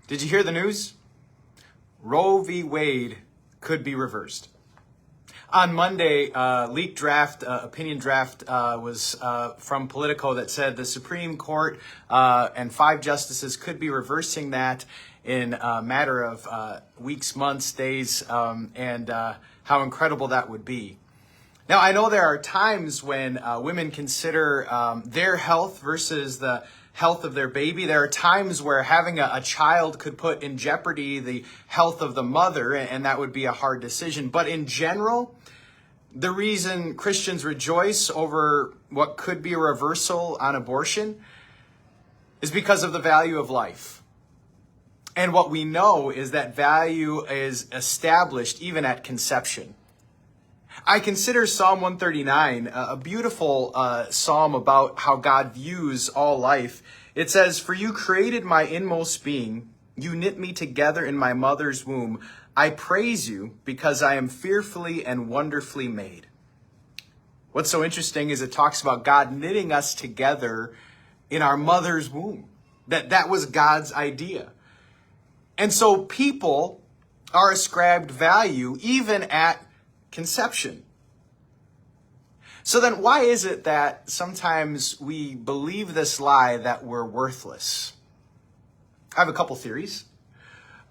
Did you hear the news? Roe v. Wade could be reversed. On Monday, leaked draft, opinion draft was from Politico that said the Supreme Court and 5 justices could be reversing that in a matter of weeks, months, days, and how incredible that would be. Now, I know there are times when women consider their health versus the health of their baby. There are times where having a child could put in jeopardy the health of the mother, and that would be a hard decision. But in general, the reason Christians rejoice over what could be a reversal on abortion is because of the value of life. And what we know is that value is established even at conception. I consider Psalm 139 a beautiful psalm about how God views all life. It says, "For you created my inmost being. You knit me together in my mother's womb. I praise you because I am fearfully and wonderfully made." What's so interesting is it talks about God knitting us together in our mother's womb. That was God's idea. And so people are ascribed value even at conception. So then why is it that sometimes we believe this lie that we're worthless? I have a couple theories.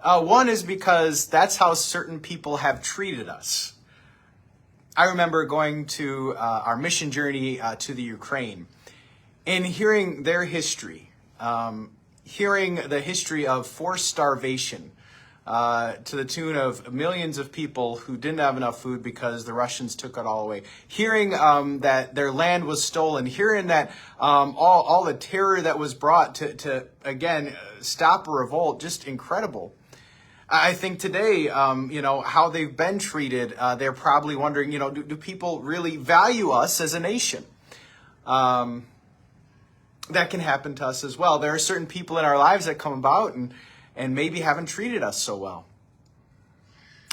One is because that's how certain people have treated us. I remember going to our mission journey to the Ukraine and hearing their history, hearing the history of forced starvation, to the tune of millions of people who didn't have enough food because the Russians took it all away. Hearing that their land was stolen. Hearing that all the terror that was brought to again, stop a revolt. Just incredible. I think today, how they've been treated, they're probably wondering, do people really value us as a nation? That can happen to us as well. There are certain people in our lives that come about and maybe haven't treated us so well.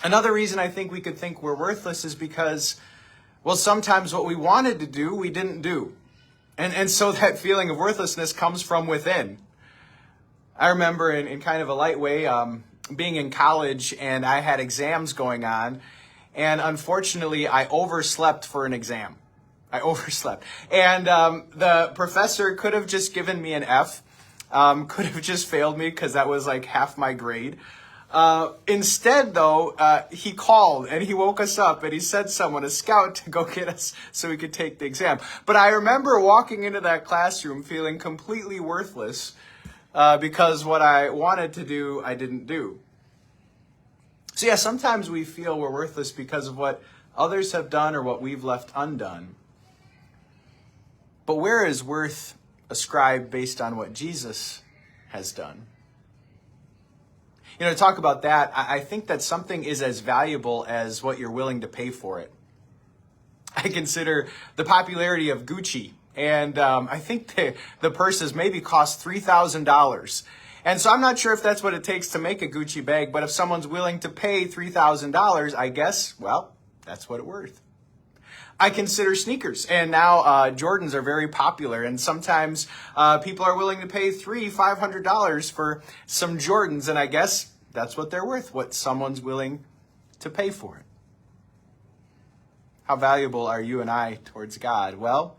Another reason I think we could think we're worthless is because, well, sometimes what we wanted to do, we didn't do. And so that feeling of worthlessness comes from within. I remember in kind of a light way, being in college and I had exams going on. And unfortunately, I overslept for an exam. I overslept. And the professor could have just given me an F. Could have just failed me because that was like half my grade. Instead, though, he called and he woke us up and he sent someone, a scout, to go get us so we could take the exam. But I remember walking into that classroom feeling completely worthless because what I wanted to do, I didn't do. So yeah, sometimes we feel we're worthless because of what others have done or what we've left undone. But where is worth ascribed based on what Jesus has done? To talk about that, I think that something is as valuable as what you're willing to pay for it. I consider the popularity of Gucci, and I think the purses maybe cost $3,000. And so I'm not sure if that's what it takes to make a Gucci bag, but if someone's willing to pay $3,000, I guess, well, that's what it's worth. I consider sneakers, and now Jordans are very popular, and sometimes people are willing to pay $300-$500 for some Jordans, and I guess that's what they're worth, what someone's willing to pay for it. How valuable are you and I towards God? Well,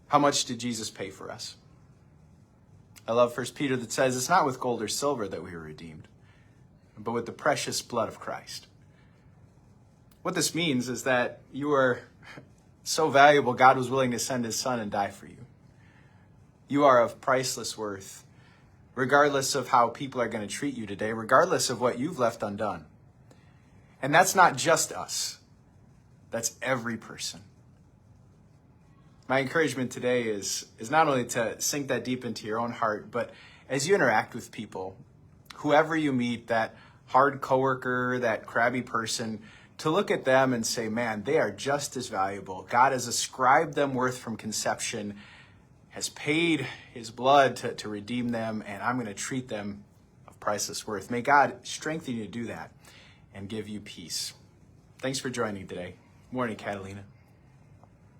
how much did Jesus pay for us? I love 1 Peter that says it's not with gold or silver that we are redeemed, but with the precious blood of Christ. What this means is that you are so valuable, God was willing to send his son and die for you. You are of priceless worth, regardless of how people are going to treat you today, regardless of what you've left undone. And that's not just us. That's every person. My encouragement today is not only to sink that deep into your own heart, but as you interact with people, whoever you meet, that hard coworker, that crabby person, to look at them and say, man, they are just as valuable. God has ascribed them worth from conception, has paid his blood to redeem them, and I'm going to treat them of priceless worth. May God strengthen you to do that and give you peace. Thanks for joining today. Morning, Catalina.